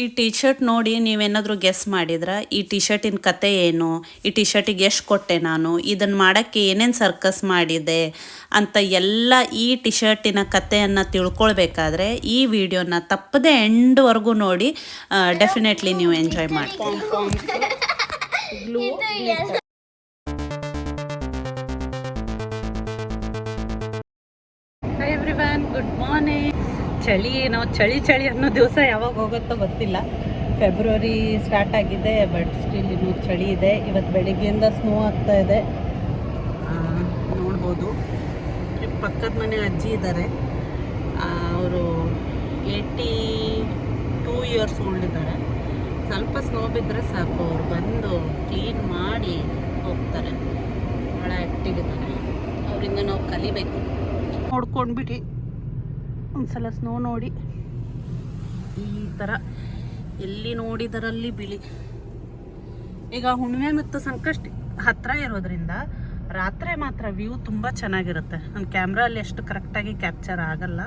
ಈ T shirt ನೋಡಿ ನೀವೇನಾದರೂ ಗೆಸ್ ಮಾಡಿದ್ರೆ ಈ ಟಿ ಶರ್ಟಿನ ಕತೆ ಏನು, ಈ ಟಿ ಶರ್ಟಿಗೆ ಎಷ್ಟು ಕೊಟ್ಟೆ ನಾನು, ಇದನ್ನು ಮಾಡೋಕ್ಕೆ ಏನೇನು ಸರ್ಕಸ್ ಮಾಡಿದೆ ಅಂತ ಎಲ್ಲ ಈ ಟಿ ಶರ್ಟಿನ ಕತೆಯನ್ನು ತಿಳ್ಕೊಳ್ಬೇಕಾದ್ರೆ ಈ ವಿಡಿಯೋನ ತಪ್ಪದೆ ಎಂಡ್ವರೆಗೂ ನೋಡಿ. ಡೆಫಿನೆಟ್ಲಿ ನೀವು ಎಂಜಾಯ್ ಮಾಡ್ತೀರಿ. Hi everyone, good morning. ನಾವು ಚಳಿ ಅನ್ನೋ ದಿವಸ ಯಾವಾಗ ಹೋಗುತ್ತೋ ಗೊತ್ತಿಲ್ಲ. ಫೆಬ್ರವರಿ ಸ್ಟಾರ್ಟ್ ಆಗಿದೆ, ಬಟ್ ಸ್ಟಿಲ್ ಇನ್ನೂ ಚಳಿ ಇದೆ. ಇವತ್ತು ಬೆಳಿಗ್ಗೆಯಿಂದ ಸ್ನೋ ಆಗ್ತಾ ಇದೆ, ನೋಡ್ಬೋದು. ಪಕ್ಕದ ಮನೆ ಅಜ್ಜಿ ಇದ್ದಾರೆ, ಅವರು 82 ಇಯರ್ಸ್ ಓಲ್ಡ್ ಇದ್ದಾರೆ. ಸ್ವಲ್ಪ ಸ್ನೋ ಬಿದ್ದರೆ ಸಾಕು, ಅವ್ರು ಬಂದು ಕ್ಲೀನ್ ಮಾಡಿ ಹೋಗ್ತಾರೆ. ಭಾಳ ಆ್ಯಕ್ಟಿವ್ ಇದ್ದಾರೆ, ಅವರಿಂದ ನಾವು ಕಲಿಬೇಕು. ನೋಡ್ಕೊಂಡ್ಬಿಟ್ಟು ಒಂದ್ಸಲ ಸ್ನೋ ನೋಡಿ, ಈ ಥರ ಎಲ್ಲಿ ನೋಡಿದರಲ್ಲಿ ಬಿಳಿ. ಈಗ ಹುಣ್ಣಿಮೆ ಮತ್ತು ಸಂಕಷ್ಟಿ ಹತ್ತಿರ ಇರೋದ್ರಿಂದ ರಾತ್ರಿ ಮಾತ್ರ ವ್ಯೂ ತುಂಬ ಚೆನ್ನಾಗಿರುತ್ತೆ. ನನ್ನ ಕ್ಯಾಮ್ರಲ್ಲಿ ಎಷ್ಟು ಕರೆಕ್ಟಾಗಿ ಕ್ಯಾಪ್ಚರ್ ಆಗಲ್ಲ.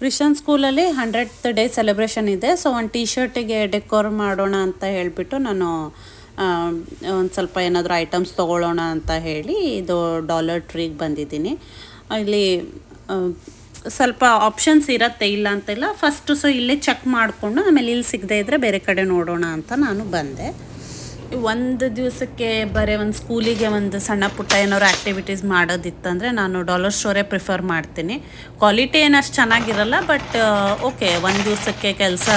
ಕ್ರಿಶ್ಚಿಯನ್ ಸ್ಕೂಲಲ್ಲಿ 100th ಡೇ ಸೆಲೆಬ್ರೇಷನ್ ಇದೆ. ಸೊ ಒಂದು ಟಿ ಶರ್ಟಿಗೆ ಡೆಕೋರ್ ಮಾಡೋಣ ಅಂತ ಹೇಳಿಬಿಟ್ಟು ನಾನು ಒಂದು ಸ್ವಲ್ಪ ಏನಾದರೂ ಐಟಮ್ಸ್ ತೊಗೊಳ್ಳೋಣ ಅಂತ ಹೇಳಿ ಇದು ಡಾಲರ್ ಟ್ರೀಗೆ ಬಂದಿದ್ದೀನಿ. ಇಲ್ಲಿ ಸ್ವಲ್ಪ ಆಪ್ಷನ್ಸ್ ಇರುತ್ತೆ, ಇಲ್ಲ ಅಂತಿಲ್ಲ. ಫಸ್ಟು ಸೊ ಇಲ್ಲೇ ಚೆಕ್ ಮಾಡಿಕೊಂಡು ಆಮೇಲೆ ಇಲ್ಲಿ ಸಿಗದೇ ಇದ್ದರೆ ಬೇರೆ ಕಡೆ ನೋಡೋಣ ಅಂತ ನಾನು ಬಂದೆ. ಒಂದು ದಿವಸಕ್ಕೆ ಬರೀ ಒಂದು ಸ್ಕೂಲಿಗೆ ಒಂದು ಸಣ್ಣ ಪುಟ್ಟ ಏನಾದ್ರು ಆ್ಯಕ್ಟಿವಿಟೀಸ್ ಮಾಡೋದಿತ್ತಂದರೆ ನಾನು ಡಾಲರ್ ಸ್ಟೋರೇ ಪ್ರಿಫರ್ ಮಾಡ್ತೀನಿ. ಕ್ವಾಲಿಟಿ ಏನು ಅಷ್ಟು ಚೆನ್ನಾಗಿರಲ್ಲ, ಬಟ್ ಓಕೆ, ಒಂದು ದಿವಸಕ್ಕೆ ಕೆಲಸ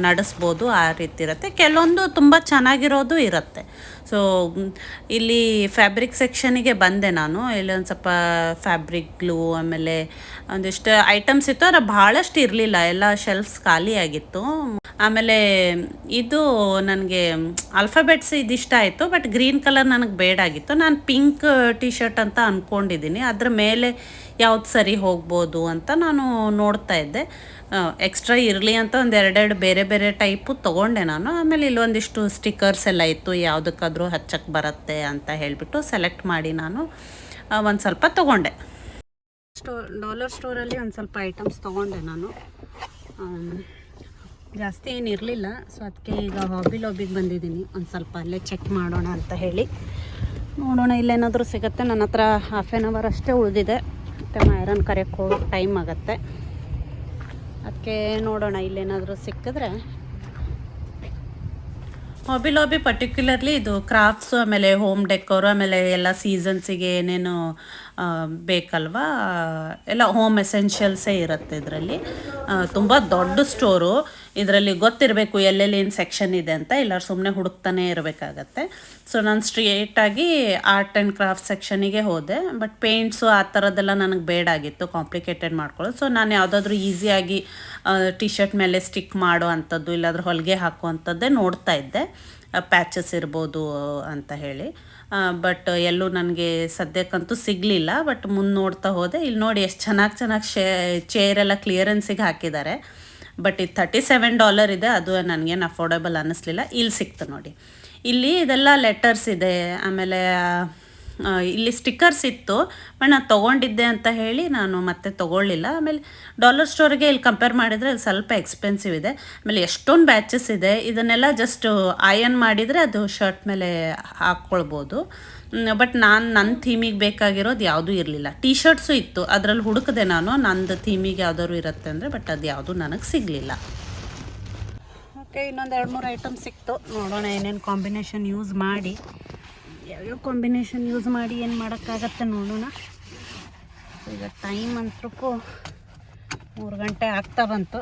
ನಡೆಸ್ಬೋದು, ಆ ರೀತಿ ಇರುತ್ತೆ. ಕೆಲವೊಂದು ತುಂಬ ಚೆನ್ನಾಗಿರೋದು ಇರುತ್ತೆ. ಸೊ ಇಲ್ಲಿ ಫ್ಯಾಬ್ರಿಕ್ ಸೆಕ್ಷನಿಗೆ ಬಂದೆ ನಾನು. ಇಲ್ಲಿ ಒಂದು ಸ್ವಲ್ಪ ಫ್ಯಾಬ್ರಿಕ್ ಗ್ಲೂ, ಆಮೇಲೆ ಒಂದಿಷ್ಟು ಐಟಮ್ಸ್ ಇತ್ತು, ಆದರೆ ಭಾಳಷ್ಟು ಇರಲಿಲ್ಲ, ಎಲ್ಲ ಶೆಲ್ಫ್ಸ್ ಖಾಲಿ ಆಗಿತ್ತು. ಆಮೇಲೆ ಇದು ನನಗೆ ಆಲ್ಫಾಬೆಟ್ಸ್ ಇದಿಷ್ಟ ಆಯಿತು, ಬಟ್ ಗ್ರೀನ್ ಕಲರ್ ನನಗೆ ಬೇಡಾಗಿತ್ತು. ನಾನು ಪಿಂಕ್ ಟಿ ಶರ್ಟ್ ಅಂತ ಅಂದ್ಕೊಂಡಿದ್ದೀನಿ. ಅದ್ರ ಮೇಲೆ ಯಾವ್ದು ಸರಿ ಹೋಗ್ಬೋದು ಅಂತ ನಾನು ನೋಡ್ತಾ ಇದ್ದೆ. ಎಕ್ಸ್ಟ್ರಾ ಇರಲಿ ಅಂತ ಒಂದು ಎರಡೆರಡು ಬೇರೆ ಬೇರೆ ಟೈಪು ತೊಗೊಂಡೆ ನಾನು. ಆಮೇಲೆ ಇಲ್ಲೊಂದಿಷ್ಟು ಸ್ಟಿಕ್ಕರ್ಸ್ ಎಲ್ಲ ಇತ್ತು, ಯಾವುದಕ್ಕಾದರೂ ಹಚ್ಚಕ್ಕೆ ಬರುತ್ತೆ ಅಂತ ಹೇಳಿಬಿಟ್ಟು ಸೆಲೆಕ್ಟ್ ಮಾಡಿ ನಾನು ಒಂದು ಸ್ವಲ್ಪ ತೊಗೊಂಡೆ. ಡಾಲರ್ ಸ್ಟೋರಲ್ಲಿ ಒಂದು ಸ್ವಲ್ಪ ಐಟಮ್ಸ್ ತೊಗೊಂಡೆ ನಾನು. ಜಾಸ್ತಿ ಏನು ಇರಲಿಲ್ಲ, ಸೊ ಅದಕ್ಕೆ ಈಗ ಹಾಬಿ ಲಾಬಿಗೆ ಬಂದಿದ್ದೀನಿ. ಒಂದು ಸ್ವಲ್ಪ ಅಲ್ಲೇ ಚೆಕ್ ಮಾಡೋಣ ಅಂತ ಹೇಳಿ ನೋಡೋಣ, ಇಲ್ಲೇನಾದರೂ ಸಿಗುತ್ತೆ. ನನ್ನ ಹತ್ರ ಹಾಫ್ ಆನ್ ಅವರ್ ಅಷ್ಟೇ ಉಳಿದಿದೆ, ಮತ್ತು ಐರನ್ ಕರೆಯೋಕ್ಕೆ ಹೋಗೋಕ್ಕೆ ಟೈಮ್ ಆಗುತ್ತೆ. ಅದಕ್ಕೆ ನೋಡೋಣ, ಇಲ್ಲೇನಾದರೂ ಸಿಕ್ಕಿದ್ರೆ. ಹಾಬಿ ಲಾಬಿ ಪರ್ಟಿಕ್ಯುಲರ್ಲಿ ಇದು ಕ್ರಾಫ್ಟ್ಸು, ಆಮೇಲೆ ಹೋಮ್ ಡೆಕೋರು, ಆಮೇಲೆ ಎಲ್ಲ ಸೀಸನ್ಸಿಗೆ ಏನೇನು ಬೇಕಲ್ವಾ, ಎಲ್ಲ ಹೋಮ್ ಎಸೆನ್ಷಿಯಲ್ಸೇ ಇರುತ್ತೆ ಇದರಲ್ಲಿ. ತುಂಬ ದೊಡ್ಡ ಸ್ಟೋರು, ಇದರಲ್ಲಿ ಗೊತ್ತಿರಬೇಕು ಎಲ್ಲೆಲ್ಲಿ ಏನು ಸೆಕ್ಷನ್ ಇದೆ ಅಂತ, ಎಲ್ಲರೂ ಸುಮ್ಮನೆ ಹುಡುಕ್ತಾನೆ ಇರಬೇಕಾಗತ್ತೆ. ಸೊ ನಾನು ಸ್ಟ್ರೇಟಾಗಿ ಆರ್ಟ್ ಆ್ಯಂಡ್ ಕ್ರಾಫ್ಟ್ ಸೆಕ್ಷನಿಗೆ ಹೋದೆ, ಬಟ್ ಪೇಂಟ್ಸು ಆ ಥರದ್ದೆಲ್ಲ ನನಗೆ ಬೇಡಾಗಿತ್ತು, ಕಾಂಪ್ಲಿಕೇಟೆಡ್ ಮಾಡ್ಕೊಳ್ಳೋದು. ಸೊ ನಾನು ಯಾವುದಾದ್ರೂ ಈಸಿಯಾಗಿ ಟಿ ಶರ್ಟ್ ಮೇಲೆ ಸ್ಟಿಕ್ ಮಾಡೋ ಅಂಥದ್ದು, ಇಲ್ಲಾಂದ್ರೆ ಹೊಲಿಗೆ ಹಾಕೋ ಅಂಥದ್ದೇ ನೋಡ್ತಾ ಇದ್ದೆ, ಪ್ಯಾಚಸ್ ಇರ್ಬೋದು ಅಂತ ಹೇಳಿ. ಬಟ್ ಎಲ್ಲೂ ನನಗೆ ಸದ್ಯಕ್ಕಂತೂ ಸಿಗಲಿಲ್ಲ. ಬಟ್ ಮುಂದೆ ನೋಡ್ತಾ ಹೋದೆ, ಇಲ್ಲಿ ನೋಡಿ ಎಷ್ಟು ಚೆನ್ನಾಗಿ ಚೇರೆಲ್ಲ ಕ್ಲಿಯರೆನ್ಸಿಗೆ ಹಾಕಿದ್ದಾರೆ. ಬಟ್ ಇದು $37 ಇದೆ, ಅದು ನನಗೇನು ಅಫೋರ್ಡಬಲ್ ಅನ್ನಿಸ್ಲಿಲ್ಲ. ಇಲ್ಲಿ ಸಿಕ್ತು ನೋಡಿ, ಇಲ್ಲಿ ಇದೆಲ್ಲ ಲೆಟರ್ಸ್ ಇದೆ, ಆಮೇಲೆ ಇಲ್ಲಿ ಸ್ಟಿಕ್ಕರ್ಸ್ ಇತ್ತು, ಬಟ್ ನಾನು ತೊಗೊಂಡಿದ್ದೆ ಅಂತ ಹೇಳಿ ನಾನು ಮತ್ತೆ ತೊಗೊಳ್ಳಿಲ್ಲ. ಆಮೇಲೆ ಡಾಲರ್ ಸ್ಟೋರಿಗೆ ಇಲ್ಲಿ ಕಂಪೇರ್ ಮಾಡಿದರೆ ಸ್ವಲ್ಪ ಎಕ್ಸ್ಪೆನ್ಸಿವ್ ಇದೆ. ಆಮೇಲೆ ಎಷ್ಟೊಂದು ಬ್ಯಾಚಸ್ ಇದೆ, ಇದನ್ನೆಲ್ಲ ಜಸ್ಟ್ ಐರನ್ ಮಾಡಿದರೆ ಅದು ಶರ್ಟ್ ಮೇಲೆ ಹಾಕ್ಕೊಳ್ಬೋದು. ಬಟ್ ನನ್ನ ಥೀಮಿಗೆ ಬೇಕಾಗಿರೋದು ಯಾವುದೂ ಇರಲಿಲ್ಲ. ಟಿ ಶರ್ಟ್ಸು ಇತ್ತು, ಅದರಲ್ಲಿ ಹುಡುಕಿದೆ ನಾನು, ನಂದು ಥೀಮಿಗೆ ಯಾವ್ದಾದ್ರು ಇರುತ್ತೆ ಅಂದರೆ, ಬಟ್ ಅದು ಯಾವುದೂ ನನಗೆ ಸಿಗಲಿಲ್ಲ. ಓಕೆ, ಇನ್ನೊಂದು 2-3 ಐಟಮ್ ಸಿಕ್ತು. ನೋಡೋಣ ಏನೇನು ಕಾಂಬಿನೇಷನ್ ಯೂಸ್ ಮಾಡಿ, ಯಾವ್ಯಾವ ಕಾಂಬಿನೇಷನ್ ಯೂಸ್ ಮಾಡಿ ಏನು ಮಾಡೋಕ್ಕಾಗತ್ತೆ ನೋಡೋಣ. ಈಗ ಟೈಮ್ ಅಂತೂ 3 ಗಂಟೆ ಆಗ್ತಾ ಬಂತು.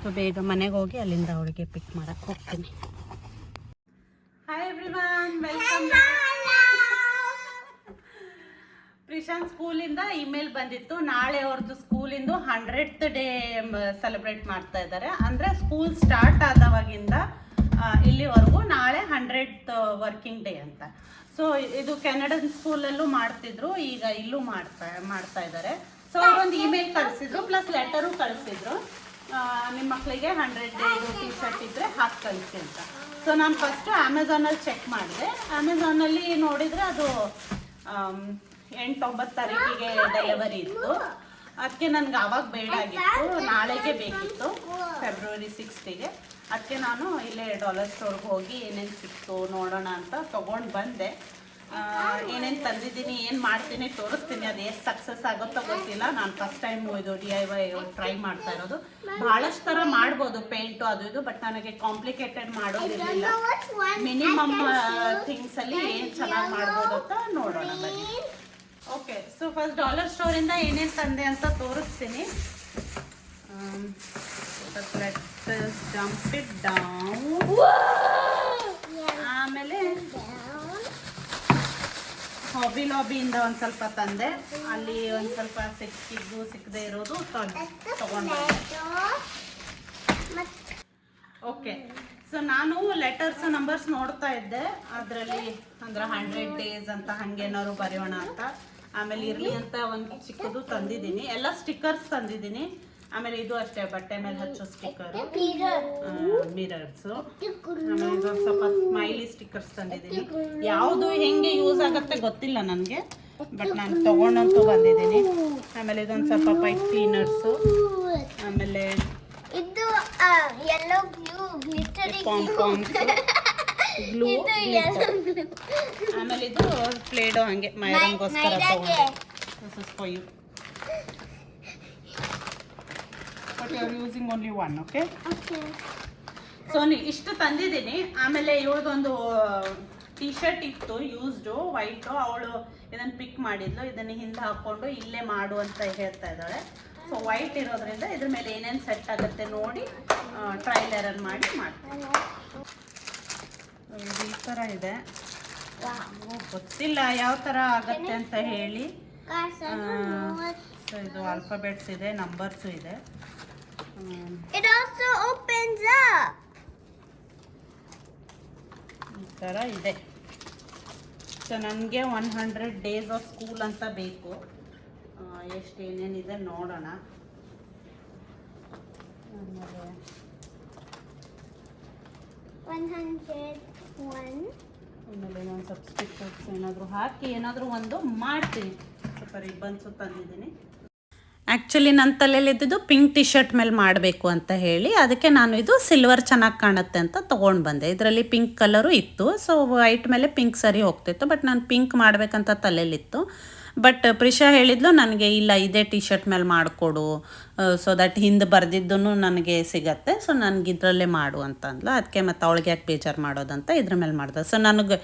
ಸೊ ಬೇಗ ಮನೆಗೆ ಹೋಗಿ ಅಲ್ಲಿಂದ ಅವಳಿಗೆ ಪಿಕ್ ಮಾಡೋಕ್ಕೆ ಹೋಗ್ತೀನಿ. Hi everyone, welcome. ಪ್ರಿಶಾನ್ ಸ್ಕೂಲಿಂದ ಇಮೇಲ್ ಬಂದಿತ್ತು, ನಾಳೆ ಅವ್ರದ್ದು ಸ್ಕೂಲಿಂದು 100th ಡೇ ಸೆಲೆಬ್ರೇಟ್ ಮಾಡ್ತಾ ಇದ್ದಾರೆ. ಅಂದರೆ ಸ್ಕೂಲ್ ಸ್ಟಾರ್ಟ್ ಆದವಾಗಿಂದ ಇಲ್ಲಿವರೆಗೂ ನಾಳೆ 100th ವರ್ಕಿಂಗ್ ಡೇ ಅಂತ. ಸೊ ಇದು ಕೆನಡನ್ ಸ್ಕೂಲಲ್ಲೂ ಮಾಡ್ತಿದ್ರು, ಈಗ ಇಲ್ಲೂ ಮಾಡ್ತಾ ಇದ್ದಾರೆ. ಸೊ ಅವರೊಂದು ಇಮೇಲ್ ಕಳಿಸಿದ್ರು, ಪ್ಲಸ್ ಲೆಟರು ಕಳಿಸಿದ್ರು, ನಿಮ್ಮ ಮಕ್ಕಳಿಗೆ 100 ಡೇ ಟಿ ಶರ್ಟ್ ಇದ್ದರೆ ಹಾಕಿ ಕಳಿಸಿ ಅಂತ. ಸೊ ನಾನು ಫಸ್ಟು ಅಮೆಝಾನಲ್ಲಿ ಚೆಕ್ ಮಾಡಿದೆ. ಅಮೆಝಾನಲ್ಲಿ ನೋಡಿದರೆ ಅದು 8-9 ತಾರೀಕಿಗೆ ಡೆಲಿವರಿ ಇತ್ತು. ಅದಕ್ಕೆ ನನಗೆ ಆವಾಗ ಬೇಡ ಆಗಿತ್ತು, ನಾಳೆಗೆ ಬೇಕಿತ್ತು ಫೆಬ್ರವರಿ 6ಗೆ. ಅದಕ್ಕೆ ನಾನು ಇಲ್ಲೇ ಡಾಲರ್ ಸ್ಟೋರ್ಗೆ ಹೋಗಿ ಏನೇನು ಸಿಕ್ತು ನೋಡೋಣ ಅಂತ ತೊಗೊಂಡು ಬಂದೆ. ಏನೇನು ತಂದಿದ್ದೀನಿ, ಏನು ಮಾಡ್ತೀನಿ ತೋರಿಸ್ತೀನಿ. ಅದು ಎಷ್ಟು ಸಕ್ಸಸ್ ಆಗುತ್ತೋ ಗೊತ್ತಿಲ್ಲ. ನಾನು ಫಸ್ಟ್ ಟೈಮ್ ಇದು DIY ಟ್ರೈ ಮಾಡ್ತಾ ಇರೋದು. ಭಾಳಷ್ಟು ಥರ ಮಾಡ್ಬೋದು ಪೇಂಟು ಅದು ಇದು, ಬಟ್ ನನಗೆ ಕಾಂಪ್ಲಿಕೇಟೆಡ್ ಮಾಡೋದಿರಲಿಲ್ಲ. ಮಿನಿಮಮ್ ಥಿಂಗ್ಸಲ್ಲಿ ಏನು ಚೆನ್ನಾಗಿ ಮಾಡ್ಬೋದು ಅಂತ ನೋಡೋಣ ಬನ್ನಿ. ಓಕೆ, ಸೊ ಫಸ್ಟ್ ಡಾಲರ್ ಸ್ಟೋರಿಂದ ಏನೇನು ತಂದೆ ಅಂತ ತೋರಿಸ್ತೀನಿ. Jump it down. ಆಮೇಲೆ ಹಾಬಿ ಲಾಬಿಯಿಂದ ಒಂದು ಸ್ವಲ್ಪ ತಂದೆ. ಅಲ್ಲಿ ಒಂದು ಸ್ವಲ್ಪ ಸಿಕ್ಕದೇ ಇರೋದು ತಗೊಂಡೆ. ಓಕೆ, ಸೊ ನಾನು ಲೆಟರ್ಸ್ ನಂಬರ್ಸ್ ನೋಡ್ತಾ ಇದ್ದೆ. ಅದರಲ್ಲಿ ಅಂದ್ರೆ 100 days ಅಂತ ಹಂಗೇನಾದ್ರು ಬರೆಯೋಣ ಅಂತ. ಆಮೇಲೆ ಇರಲಿ ಅಂತ ಒಂದು ಚಿಕ್ಕದು ತಂದಿದ್ದೀನಿ. ಎಲ್ಲ ಸ್ಟಿಕ್ಕರ್ಸ್ ತಂದಿದ್ದೀನಿ. ಆಮೇಲೆ ಇದು ಅಷ್ಟೇ, ಬಟ್ಟೆ ಮೇಲೆ ಹಚ್ಚೋ ಸ್ಟಿಕ್ಕರ್, ಮಿರರ್ಸು. ಆಮೇಲೆ ಇದೊಂದು ಸ್ವಲ್ಪ ಸ್ಮೈಲಿ ಸ್ಟಿಕ್ಕರ್ಸ್ ತಂದಿದ್ದೀನಿ. ಯಾವುದು ಹೆಂಗೆ ಯೂಸ್ ಆಗುತ್ತೆ ಗೊತ್ತಿಲ್ಲ ನನಗೆ, ಬಟ್ ನಾನು ತೊಗೊಂಡಂತೂ ಬಂದಿದ್ದೀನಿ. ಆಮೇಲೆ ಇದೊಂದು ಸ್ವಲ್ಪ ಪೈಪ್ ಕ್ಲೀನರ್ಸು. ಆಮೇಲೆ ಇದು ಗ್ಲೂ, ಆಮೇಲೆ ಇದು ಪ್ಲೇಡೋ ಹಂಗೆ ಮೈರಂಗೋಸ್ಕರ ತಗೊಂಡೆ. But you are using only one, okay? Okay. So ಇಷ್ಟು ತಂದಿದ್ದೀನಿ. ಆಮೇಲೆ ಇವಳದೊಂದು ಟೀ ಶರ್ಟ್ ಇತ್ತು ಯೂಸ್ಡು, ವೈಟು. ಅವಳು ಇದನ್ನು ಪಿಕ್ ಮಾಡಿದ್ಲು. ಇದನ್ನು ಹಿಂದೆ ಹಾಕ್ಕೊಂಡು ಇಲ್ಲೇ ಮಾಡು ಅಂತ ಹೇಳ್ತಾ ಇದ್ದಾಳೆ. ಸೊ ವೈಟ್ ಇರೋದ್ರಿಂದ ಇದ್ರ ಮೇಲೆ ಏನೇನು ಸೆಟ್ ಆಗುತ್ತೆ ನೋಡಿ ಟ್ರಯಲ್ ಎರರ್ ಮಾಡಿ ಮಾಡ್ತೀನಿ. ಇದು ಈ ಥರ ಇದೆ. ಗೊತ್ತಿಲ್ಲ ಯಾವ ಥರ ಆಗತ್ತೆ ಅಂತ ಹೇಳಿ. ಸೊ ಇದು ಆಲ್ಫಾಬೆಟ್ಸ್ ಇದೆ, ನಂಬರ್ಸು ಇದೆ. It also opens up. ಈ ಥರ ಇದೆ. ಸೊ ನನಗೆ 100 days ಆಫ್ ಸ್ಕೂಲ್ ಅಂತ ಬೇಕು. ಎಷ್ಟು ಏನೇನಿದೆ ನೋಡೋಣ. ಆಮೇಲೆ 101. ಆಮೇಲೆ ನಾನು ಸಬ್ಸ್ಕ್ರಿಪ್ಷನ್ಸ್ ಏನಾದರೂ ಹಾಕಿ ಏನಾದರೂ ಒಂದು ಮಾಡ್ತೀನಿ. ಸ್ವಲ್ಪ ರಿಬ್ಬನ್ಸು ತಂದಿದ್ದೀನಿ. ಆ್ಯಕ್ಚುಲಿ ನನ್ನ ತಲೆಯಲ್ಲಿ ಇದ್ದಿದ್ದು ಪಿಂಕ್ ಟಿ ಶರ್ಟ್ ಮೇಲೆ ಮಾಡಬೇಕು ಅಂತ ಹೇಳಿ, ಅದಕ್ಕೆ ನಾನು ಇದು ಸಿಲ್ವರ್ ಚೆನ್ನಾಗಿ ಕಾಣುತ್ತೆ ಅಂತ ತೊಗೊಂಡು ಬಂದೆ. ಇದರಲ್ಲಿ ಪಿಂಕ್ ಕಲರು ಇತ್ತು. ಸೊ ವೈಟ್ ಮೇಲೆ ಪಿಂಕ್ ಸರಿ ಹೋಗ್ತಿತ್ತು, ಬಟ್ ನಾನು ಪಿಂಕ್ ಮಾಡಬೇಕಂತ ತಲೆಯಲ್ಲಿತ್ತು. ಬಟ್ ಪ್ರಿಷಾ ಹೇಳಿದ್ಲು ನನಗೆ, ಇಲ್ಲ ಇದೇ ಟಿ ಶರ್ಟ್ ಮೇಲೆ ಮಾಡಿಕೊಡು, ಸೊ ದಟ್ ಹಿಂದೆ ಬರೆದಿದ್ದೂ ನನಗೆ ಸಿಗತ್ತೆ, ಸೊ ನನಗೆ ಇದರಲ್ಲೇ ಮಾಡು ಅಂತ ಅಂದ್ಲು. ಅದಕ್ಕೆ ಮತ್ತು ಅವಳಿಗೆ ಯಾಕೆ ಬೇಜಾರು ಮಾಡೋದಂತ ಇದ್ರ ಮೇಲೆ ಮಾಡಿದೆ. ಸೊ ನನಗೆ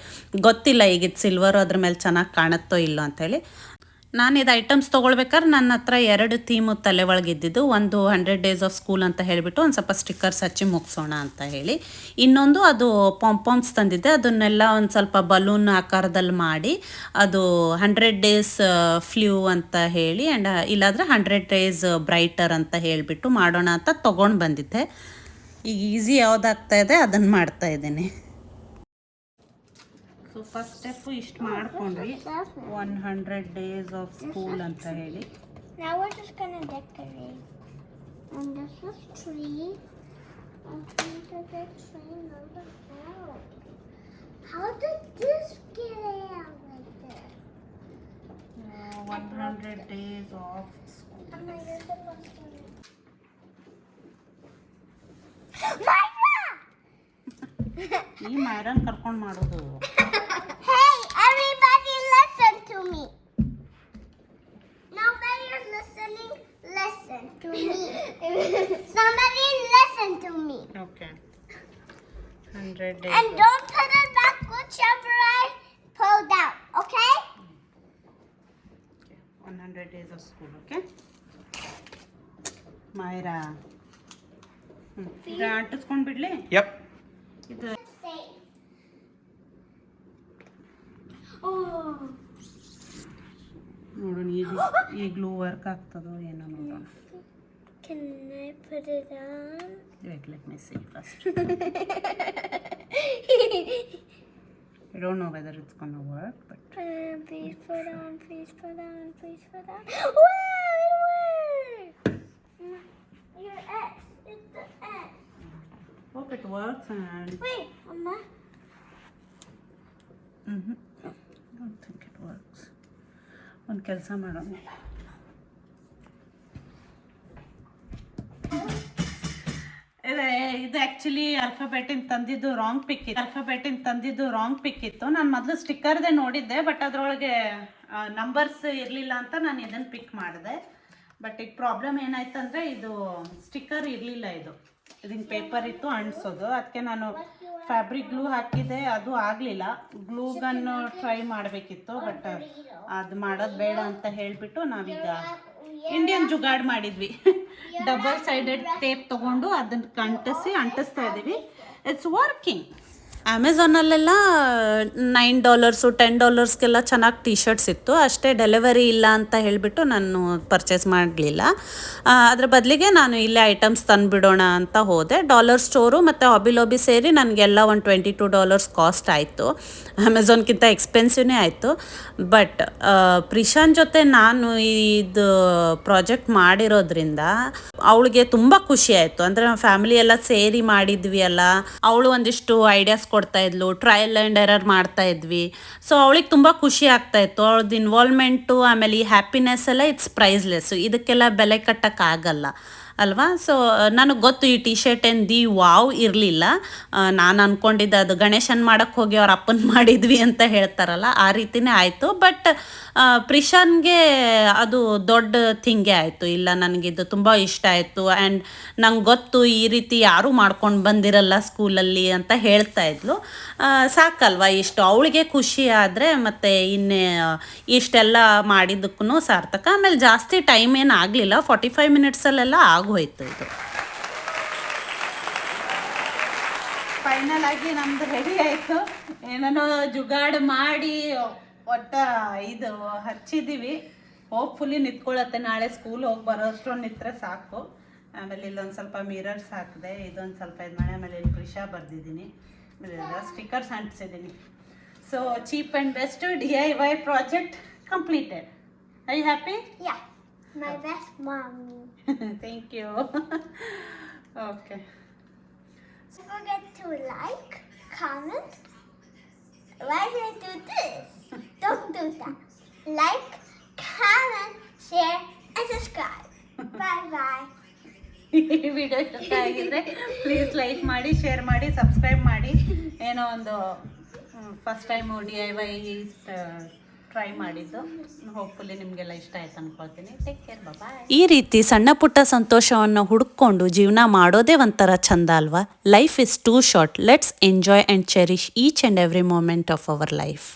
ಗೊತ್ತಿಲ್ಲ ಈಗಿದ್ದು ಸಿಲ್ವರು ಅದ್ರ ಮೇಲೆ ಚೆನ್ನಾಗಿ ಕಾಣುತ್ತೋ ಇಲ್ಲೋ ಅಂಥೇಳಿ. ನಾನು ಇದು ಐಟಮ್ಸ್ ತೊಗೊಳ್ಬೇಕಾದ್ರೆ ನನ್ನ ಹತ್ರ 2 ಥೀಮು ತಲೆ ಒಳಗಿದ್ದಿದ್ದು. ಒಂದು 100 days ಆಫ್ ಸ್ಕೂಲ್ ಅಂತ ಹೇಳಿಬಿಟ್ಟು ಒಂದು ಸ್ವಲ್ಪ ಸ್ಟಿಕ್ಕರ್ಸ್ ಹಚ್ಚಿ ಮುಗಿಸೋಣ ಅಂತ ಹೇಳಿ. ಇನ್ನೊಂದು ಅದು ಪಾಂಪಾಮ್ಸ್ ತಂದಿದ್ದೆ. ಅದನ್ನೆಲ್ಲ ಒಂದು ಸ್ವಲ್ಪ ಬಲೂನ್ ಆಕಾರದಲ್ಲಿ ಮಾಡಿ ಅದು 100 days ಫ್ಲೂ ಅಂತ ಹೇಳಿ ಆ್ಯಂಡ್ ಇಲ್ಲಾಂದರೆ 100 days ಬ್ರೈಟರ್ ಅಂತ ಹೇಳಿಬಿಟ್ಟು ಮಾಡೋಣ ಅಂತ ತೊಗೊಂಡು ಬಂದಿದ್ದೆ. ಈಗ ಈಸಿ ಯಾವುದಾಗ್ತಾ ಇದೆ ಅದನ್ನು ಮಾಡ್ತಾಯಿದ್ದೀನಿ. ಸೊ ಫಸ್ಟ್ ಸ್ಟೆಪ್ಪು ಇಷ್ಟು ಮಾಡ್ಕೊಂಡ್ವಿ, 100 days ಆಫ್ ಸ್ಕೂಲ್ ಅಂತ ಹೇಳಿ. Now we're just gonna decorate. And this is tree. I'm going to get tree number 4. How did this get out like that? 100 days of school. ಈ ಮೈರನ್ ಕರ್ಕೊಂಡು ಮಾಡೋದು. Hey, everybody listen to me. Nobody is listening. Listen to me. Somebody listen to me. Okay. 100 days. And don't put it back whichever I pulled out, okay? 100 days of school, okay? Myra ಇದು ಅಂಟಿಸ್ಕೊಂಡು ಬಿಡ್ಲಿ? Yep. ಇದು ನೋಡೋಣ ಈ glue work ಆಗ್ತದೋ ಏನೋ ನೋಡೋಣ. Can I put it on? Wait, let me see first. I don't know whether it's gonna work, but Please put on, please put on, please put on. Wow, it worked! Your X, it's the X. hope it works. And Wait, Mama. I don't think it works. ಒಂದು ಕೆಲಸ ಮಾಡೋಣ, ಇದು actually ಅಲ್ಫಾಬೆಟಿನ್ ತಂದಿದ್ದು wrong ಪಿಕ್ ಇತ್ತು. ನಾನು ಮೊದಲು ಸ್ಟಿಕ್ಕರ್ದೇ ನೋಡಿದ್ದೆ, but ಅದರೊಳಗೆ ನಂಬರ್ಸ್ ಇರಲಿಲ್ಲ ಅಂತ ನಾನು ಇದನ್ನು ಪಿಕ್ ಮಾಡಿದೆ. ಬಟ್ ಈಗ ಪ್ರಾಬ್ಲಮ್ ಏನಾಯ್ತು ಅಂದರೆ ಇದು ಸ್ಟಿಕ್ಕರ್ ಇರಲಿಲ್ಲ, ಇದನ್ನ ಪೇಪರ್ ಇತ್ತು ಅಂಟಿಸೋದು. ಅದಕ್ಕೆ ನಾನು ಫ್ಯಾಬ್ರಿಕ್ ಗ್ಲೂ ಹಾಕಿದ್ದೆ, ಅದು ಆಗಲಿಲ್ಲ. ಗ್ಲೂ ಗನ್ನು ಟ್ರೈ ಮಾಡಬೇಕಿತ್ತು, ಬಟ್ ಅದು ಮಾಡೋದು ಬೇಡ ಅಂತ ಹೇಳಿಬಿಟ್ಟು ನಾವೀಗ ಇಂಡಿಯನ್ ಜುಗಾಡ್ ಮಾಡಿದ್ವಿ. ಡಬಲ್ ಸೈಡೆಡ್ ಟೇಪ್ ತೊಗೊಂಡು ಅದನ್ನು ಅಂಟಿಸ್ತಾ ಇದ್ದೀವಿ. It's working. ಅಮೆಝಾನಲ್ಲೆಲ್ಲ $9 $10 ಚೆನ್ನಾಗಿ ಟಿ ಶರ್ಟ್ಸ್ ಇತ್ತು. ಅಷ್ಟೇ ಡೆಲಿವರಿ ಇಲ್ಲ ಅಂತ ಹೇಳಿಬಿಟ್ಟು ನಾನು ಪರ್ಚೇಸ್ ಮಾಡಲಿಲ್ಲ. ಅದ್ರ ಬದಲಿಗೆ ನಾನು ಇಲ್ಲೇ ಐಟಮ್ಸ್ ತಂದುಬಿಡೋಣ ಅಂತ ಹೋದೆ. ಡಾಲರ್ ಸ್ಟೋರು ಮತ್ತು ಹಾಬಿ ಲಾಬಿ ಸೇರಿ ನನಗೆಲ್ಲ ಒಂದು $22 ಕಾಸ್ಟ್ ಆಯಿತು. ಅಮೆಝಾನ್ಗಿಂತ ಎಕ್ಸ್ಪೆನ್ಸಿವ್ನೇ ಆಯಿತು. ಬಟ್ ಪ್ರಿಶಾನ್ ಜೊತೆ ನಾನು ಇದು ಪ್ರಾಜೆಕ್ಟ್ ಮಾಡಿರೋದ್ರಿಂದ ಅವಳಿಗೆ ತುಂಬ ಖುಷಿ ಆಯಿತು. ಅಂದರೆ ಫ್ಯಾಮಿಲಿ ಎಲ್ಲ ಸೇರಿ ಮಾಡಿದ್ವಿ ಅಲ್ಲ, ಅವಳು ಒಂದಿಷ್ಟು ಐಡಿಯಾಸ್ ಕೊಡ್ತಾ ಇದ್ಲು, ಟ್ರಯಲ್ ಆ್ಯಂಡ್ ಎರರ್ ಮಾಡ್ತಾ ಇದ್ವಿ. ಸೊ ಅವಳಿಗೆ ತುಂಬ ಖುಷಿ ಆಗ್ತಾ ಇತ್ತು. ಅವಳದ್ದು ಇನ್ವಾಲ್ವ್ಮೆಂಟು ಆಮೇಲೆ ಈ ಹ್ಯಾಪಿನೆಸ್ ಎಲ್ಲ ಇಟ್ಸ್ ಪ್ರೈಸ್ಲೆಸ್ಸು. ಇದಕ್ಕೆಲ್ಲ ಬೆಲೆ ಕಟ್ಟೋಕ್ಕಾಗಲ್ಲ ಅಲ್ವಾ. ಸೊ ನನಗೆ ಗೊತ್ತು ಈ ಟಿ ಶರ್ಟ್ ಏನು ವಾವ್ ಇರಲಿಲ್ಲ. ನಾನು ಅಂದ್ಕೊಂಡಿದ್ದೆ ಅದು ಗಣೇಶನ್ ಮಾಡೋಕ್ಕೆ ಹೋಗಿ ಅವ್ರ ಅಪ್ಪನ ಮಾಡಿದ್ವಿ ಅಂತ ಹೇಳ್ತಾರಲ್ಲ, ಆ ರೀತಿನೇ ಆಯಿತು. ಬಟ್ ಪ್ರಿಶಾನ್ಗೆ ಅದು ದೊಡ್ಡ ಥಿಂಗೇ ಆಯಿತು. ಇಲ್ಲ, ನನಗಿದು ತುಂಬ ಇಷ್ಟ ಆಯಿತು ಆ್ಯಂಡ್ ನಂಗೆ ಗೊತ್ತು ಈ ರೀತಿ ಯಾರೂ ಮಾಡ್ಕೊಂಡು ಬಂದಿರಲ್ಲ ಸ್ಕೂಲಲ್ಲಿ ಅಂತ ಹೇಳ್ತಾ ಇದ್ಲು. ಸಾಕಲ್ವಾ ಇಷ್ಟು, ಅವಳಿಗೆ ಖುಷಿ ಆದರೆ ಮತ್ತು ಇನ್ನೇ ಇಷ್ಟೆಲ್ಲ ಮಾಡಿದ್ದಕ್ಕೂ ಸಾರ್ಥಕ. ಆಮೇಲೆ ಜಾಸ್ತಿ ಟೈಮ್ ಏನು ಆಗಲಿಲ್ಲ, 45 ಮಿನಿಟ್ಸಲ್ಲೆಲ್ಲ ಆಗೋಯ್ತು ಇದು. ಫೈನಲ್ ಆಗಿ ನಮ್ದು ರೆಡಿ ಆಯಿತು. ಏನೋ ಜುಗಾಡ್ ಮಾಡಿ ಒಟ್ಟ ಇದು ಹಚ್ಚಿದ್ದೀವಿ. ಹೋಪ್ಫುಲಿ ನಿಂತ್ಕೊಳ್ಳುತ್ತೆ. ನಾಳೆ ಸ್ಕೂಲ್ ಹೋಗಿ ಬರೋಷ್ಟೊಂದು ನಿಂತರೆ ಸಾಕು. ಆಮೇಲೆ ಇಲ್ಲೊಂದು ಸ್ವಲ್ಪ ಮಿರರ್ಸ್ ಹಾಕಿದೆ, ಇದೊಂದು ಸ್ವಲ್ಪ ಇದು ಮಾಡಿ, ಆಮೇಲೆ ಇಲ್ಲಿ ಪ್ರಿಶಾ ಬರೆದಿದ್ದೀನಿ, ಸ್ಟಿಕ್ಕರ್ಸ್ ಅಂಟಿಸಿದ್ದೀನಿ. So cheap and best DIY project completed. I you happy? Yeah, my best mommy. Thank you. Okay. Don't forget to like, comment. Why did I do this? Don't do that. Like, comment, share, and subscribe. Bye bye. ಈ video ಇಷ್ಟ ಆಗಿದ್ರೆ please like ಮಾಡಿ, share ಮಾಡಿ, subscribe ಮಾಡಿ. ಏನೋ ಒಂದು first time DIY try ಮಾಡಿದ್ದು. Hopefully ನಿಮಗೆಲ್ಲ ಇಷ್ಟ ಆಯ್ತು ಅನ್ಕೊಳ್ತೀನಿ. ಟೇಕ್ ಕೇರ್, ಬಾಯ್. ಈ ರೀತಿ ಸಣ್ಣ ಪುಟ್ಟ ಸಂತೋಷವನ್ನು ಹುಡುಕೊಂಡು ಜೀವನ ಮಾಡೋದೇ ಒಂಥರ ಚಂದ ಅಲ್ವಾ. Life is too short. Let's enjoy and cherish each and every moment of our life.